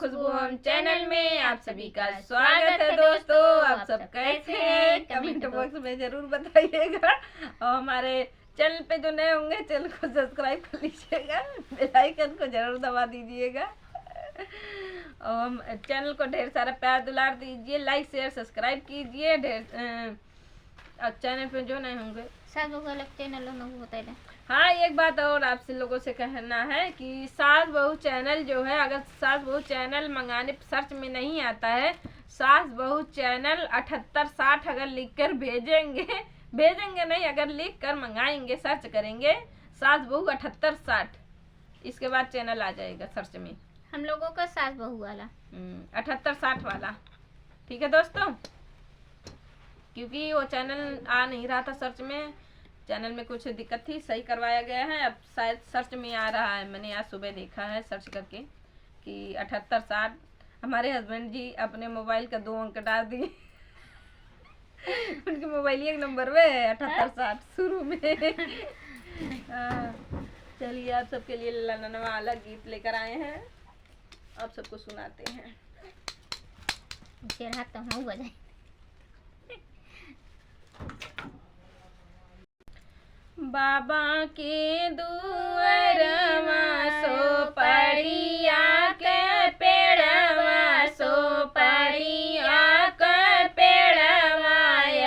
खुशबू home channel में आप सभी का स्वागत है। दोस्तों आप सब कैसे हैं कमेंट बॉक्स में जरूर बताइएगा। और हमारे चैनल पे जो नए होंगे चैनल को सब्सक्राइब कर लीजिएगा, बेल आइकन को जरूर दबा दीजिएगा और चैनल को ढेर सारा प्यार दुलार दीजिए, लाइक शेयर सब्सक्राइब कीजिए। और चैनल पे जो नए होंगे सब लोग अलग चैनल में बताइए। हाँ, एक बात और आपसे लोगों से कहना है कि सास बहू चैनल जो है, अगर सास बहू चैनल मंगाने सर्च में नहीं आता है, सास बहू चैनल 7860 अगर लिख कर भेजेंगे नहीं, अगर लिख कर मंगाएंगे, सर्च करेंगे सास बहू 7860, इसके बाद चैनल आ जाएगा सर्च में हम लोगों का सास बहू वाला 7860 वाला। ठीक है दोस्तों, क्योंकि वो चैनल आ नहीं रहा था सर्च में, चैनल में कुछ दिक्कत थी, सही करवाया गया है, अब शायद सर्च में आ रहा है। मैंने आज सुबह देखा है सर्च करके कि 7860। हमारे हस्बैंड जी अपने मोबाइल का 2 अंक डाल दिए उनके मोबाइल एक नंबर में है 7860 शुरू में। चलिए आप सबके लिए ललना वाला गीत लेकर आए हैं, आप सबको सुनाते हैं। तो हम बजाए बाबा के दुआरवा सो पड़िया के पेड़वा, सो पड़िया के पेड़वा,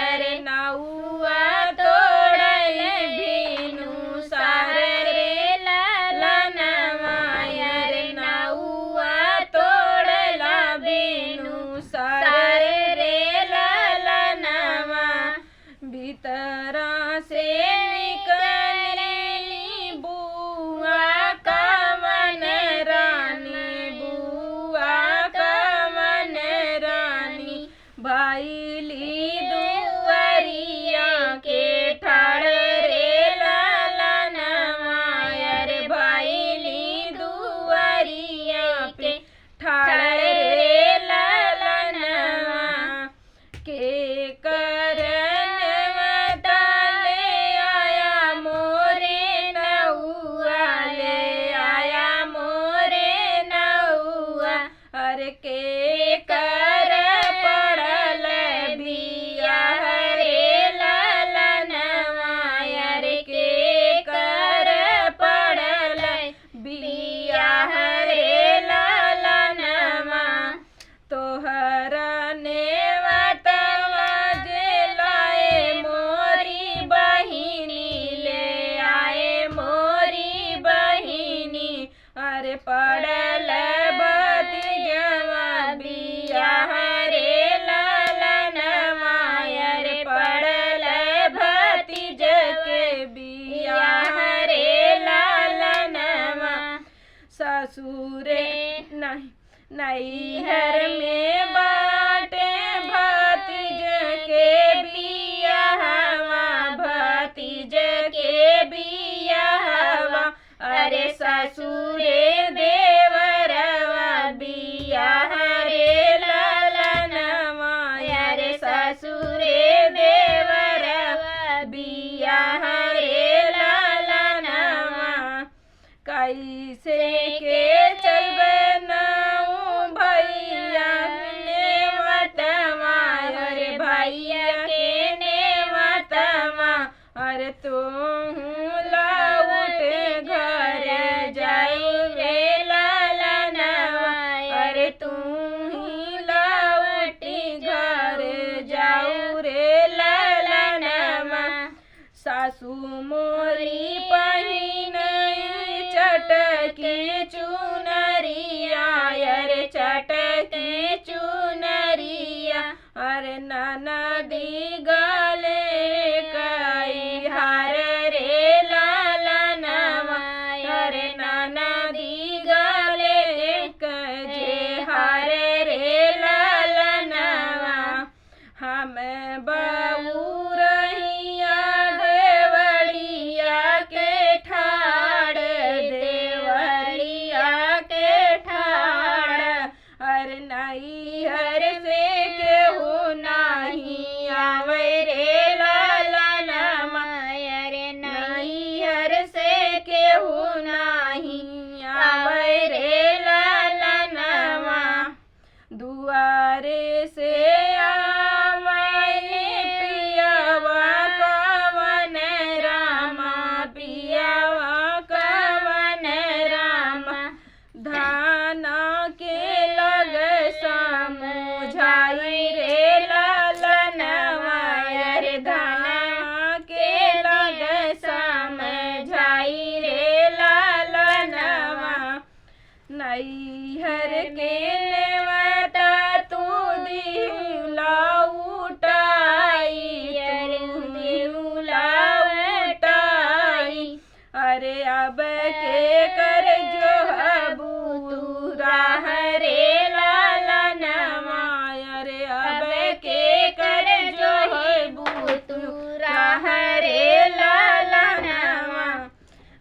अरे नौआ तोड़ल भीनु सारे रे ललनवा, अरे नौआ तोड़ल भीनु सारे रे ललनवा, भीतरा से भाईली दुआरिया के ठाड़ रे ललनवा, अरे भाईली दुआरिया के ठाड़ रे ललनवा, के करन बताले आया मोरे नौआ, ले आया मोरे नौआ, अरे के कर पड़ल बिया रे ललनवा, अरे के कर पड़ल बिया रे ललनवा, तोहर नेवतवा जे लाए मोरी बहिनी, ले आए मोरी बहिनी, अरे पड़ल भतीजवा बिया रे ललनवा, अरे पड़ल भतीज के बिया रे ललनवा, ससुरे नैहर में बाटे भतीज के बियाहवा, भतीज के बियाहवा, अरे ससुरे देवरवा बियाह रे ललनवा, अरे ससुरे देवरवा बियाह रे ललनवा, कैसे के चलबे भैया नेवतवा, अरे भैया के नेवतवा, अरे तुम लौट घर जाऊ रे नैहर के नेवता तू दिहुला उठाई, तू दिहुला उठाई। अरे अब के कर जो हबू हरे लाला नवा, अरे अब के कर जो हबू हरे लाला नवा।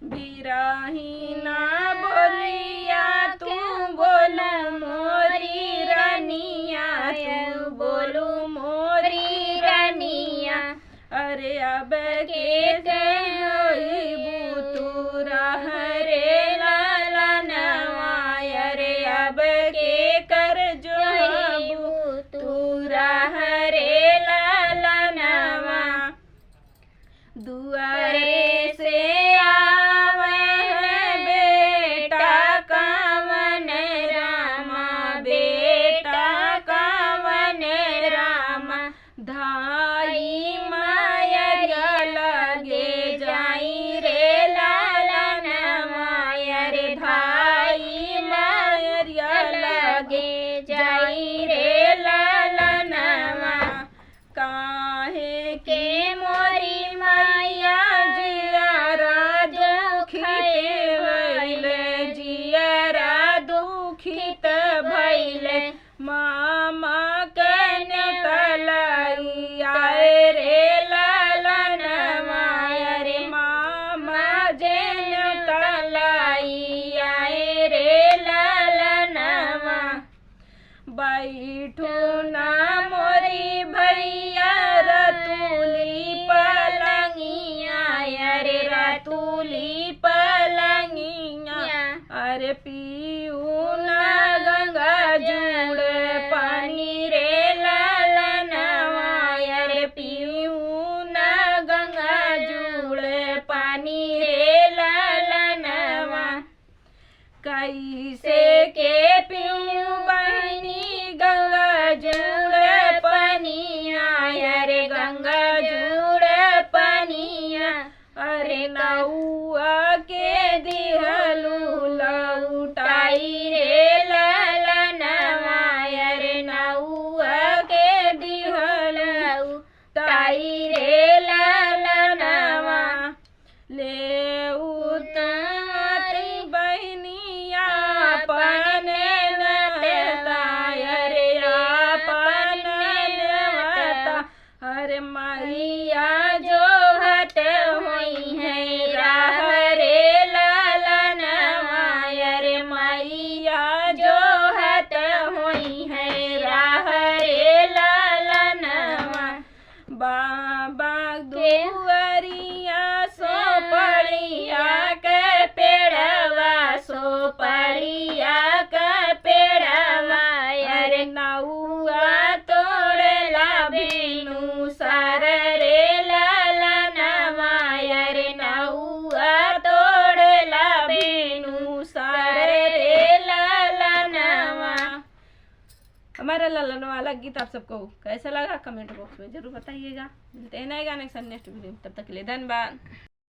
बिरहीना बोलिया तू बोलू मोरी रानिया, तू बोलू मोरी रानिया। अरे अब के होइबू तूरा हरे लाला नवा, अरे अब के कर जो हबू तूरा हरे लाला नवा। दुआरे से बेटा कावन रामा, बेटा कावन रामा। धाई माया लगे जाई रे लाला नवा, अरे धाई माया लगे जाई रे लाला नवा। काहे के मोरी माया जियारा दुखित भइले, जियारा दुखित भइले। मामा के न्योतलाई आए रे लाला नवा, अरे मामा जे न्योतलाई आए रे लाला नवा। बैठू ना मोरी भैया रतुली पलंगिया, अरे रतुली पलंगिया। अरे पीऊ ना गंगा जुड़ पानी रे लाला नवा, अरे पीऊ ना गंगा जुड़ पानी रे लाला नवा। कैसे के पीऊ बहनी गंगा जुड़ पनिया, अरे गंगा जुड़ पनिया। अरे नौआ के दिहलू लौटाई रे लाला नवा, अरे नौआ के दिहलू ताई रे लाला नवा। ले उतारी बहनिया अपन नवता, अरे अपन नवता। अरे मैया जो हट हुई है राह रे लाला नवा, अरे मैया जो हट हुई है राह रे लाला नवा। बाबा दुआरिया सो पड़िया के पेड़वा, सो पड़िया के पेड़वा। अरे नौआ तोड़ला बिनु सार रे लाला नवा, अरे नौआ तोड़ला बिनु सार रे लाला नवा। हमारा ललन वाला गीत आप सबको कैसा लगा कमेंट बॉक्स में जरूर बताइएगा। मिलते हैं नए गाने के साथ नेक्स्ट वीडियो में, तब तक के लिए धन्यवाद।